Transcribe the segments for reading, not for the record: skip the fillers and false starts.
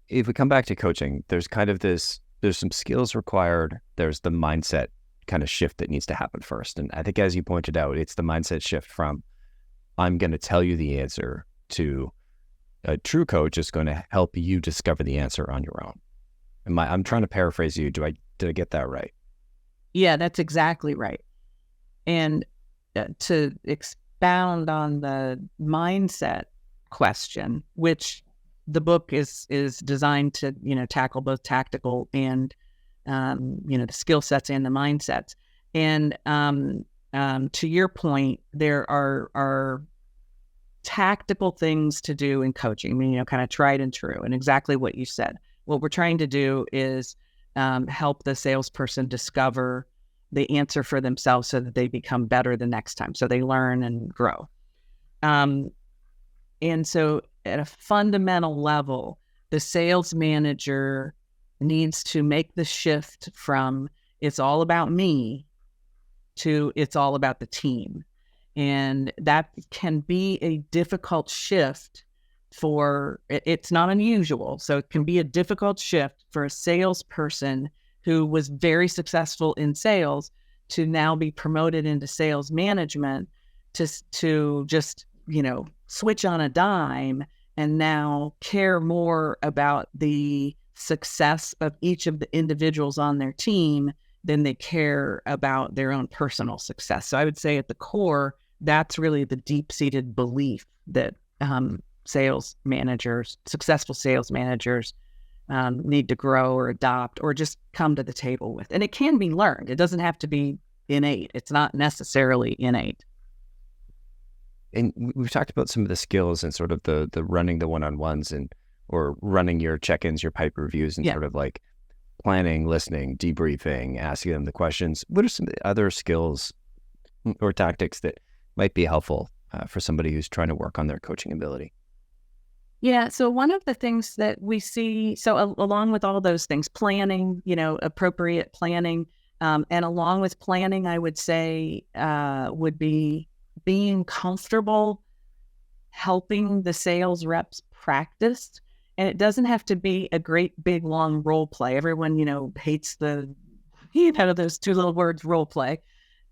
if we come back to coaching, there's kind of there's some skills required. There's the mindset kind of shift that needs to happen first. And I think, as you pointed out, it's the mindset shift from I'm going to tell you the answer to a true coach is going to help you discover the answer on your own. I'm trying to paraphrase you. Did I get that right? Yeah, that's exactly right. And to expound on the mindset question, which the book is designed to, tackle both tactical and, the skill sets and the mindsets. And to your point, there are tactical things to do in coaching, kind of tried and true, and exactly what you said. What we're trying to do is help the salesperson discover the answer for themselves so that they become better the next time, so they learn and grow. And so at a fundamental level, the sales manager needs to make the shift from it's all about me to it's all about the team. And that can be a difficult shift it's not unusual. So it can be a difficult shift for a salesperson who was very successful in sales to now be promoted into sales management to just, switch on a dime and now care more about the success of each of the individuals on their team than they care about their own personal success. So I would say at the core, that's really the deep-seated belief that successful sales managers need to grow or adopt or just come to the table with. And it can be learned. It doesn't have to be innate. It's not necessarily innate. And we've talked about some of the skills and sort of the running the one-on-ones or running your check-ins, your pipe reviews, and sort of like planning, listening, debriefing, asking them the questions. What are some other skills or tactics that might be helpful for somebody who's trying to work on their coaching ability? Yeah. So one of the things that we see, along with all those things, planning, appropriate planning, and along with planning, I would say would be being comfortable helping the sales reps practice. And it doesn't have to be a great, big, long role play. Everyone, hates those two little words, role play.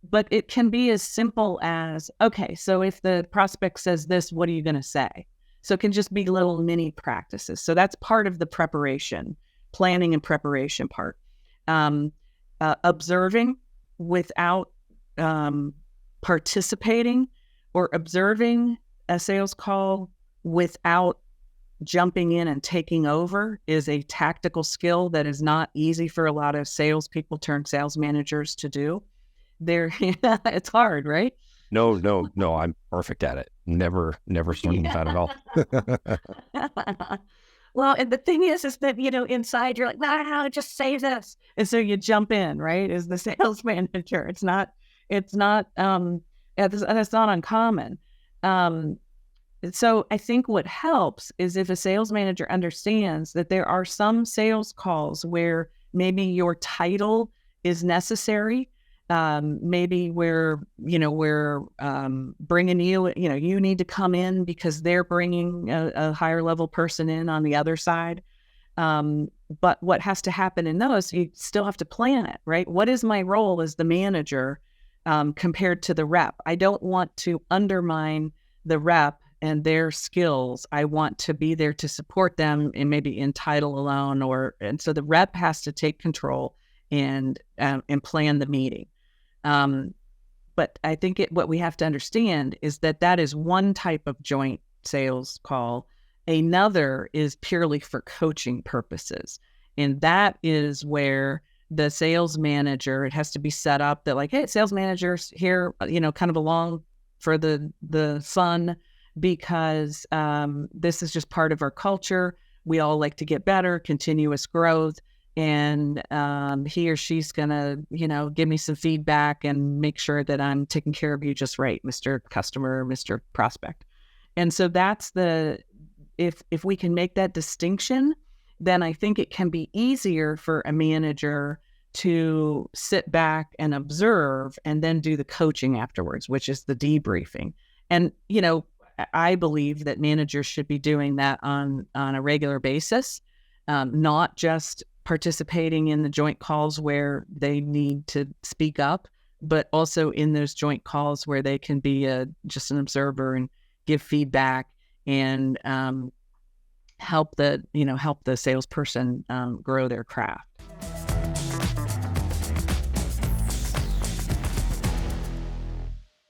But it can be as simple as, okay, so if the prospect says this, what are you going to say? So it can just be little mini practices. So that's part of the planning and preparation part. Observing without participating, or observing a sales call without jumping in and taking over is a tactical skill that is not easy for a lot of salespeople turned sales managers to do. It's hard, right? No, I'm perfect at it. Never started with that at all. Well, and the thing is that, inside you're like, no, just say this. And so you jump in, right? As the sales manager, it's not uncommon. So I think what helps is if a sales manager understands that there are some sales calls where maybe your title is necessary. Maybe we're bringing you, you need to come in because they're bringing a higher level person in on the other side. But what has to happen in those, you still have to plan it, right? What is my role as the manager compared to the rep? I don't want to undermine the rep and their skills. I want to be there to support them and maybe in title alone, and so the rep has to take control and plan the meeting. But I think what we have to understand is that is one type of joint sales call. Another is purely for coaching purposes. And that is where the sales manager, it has to be set up that like, hey, sales managers here, kind of along for the fun, because this is just part of our culture. We all like to get better, continuous growth. And he or she's going to, give me some feedback and make sure that I'm taking care of you just right, Mr. Customer, Mr. Prospect. And so that's if we can make that distinction, then I think it can be easier for a manager to sit back and observe and then do the coaching afterwards, which is the debriefing. And, I believe that managers should be doing that on a regular basis. not just participating in the joint calls where they need to speak up, but also in those joint calls where they can be just an observer and give feedback and help the salesperson grow their craft.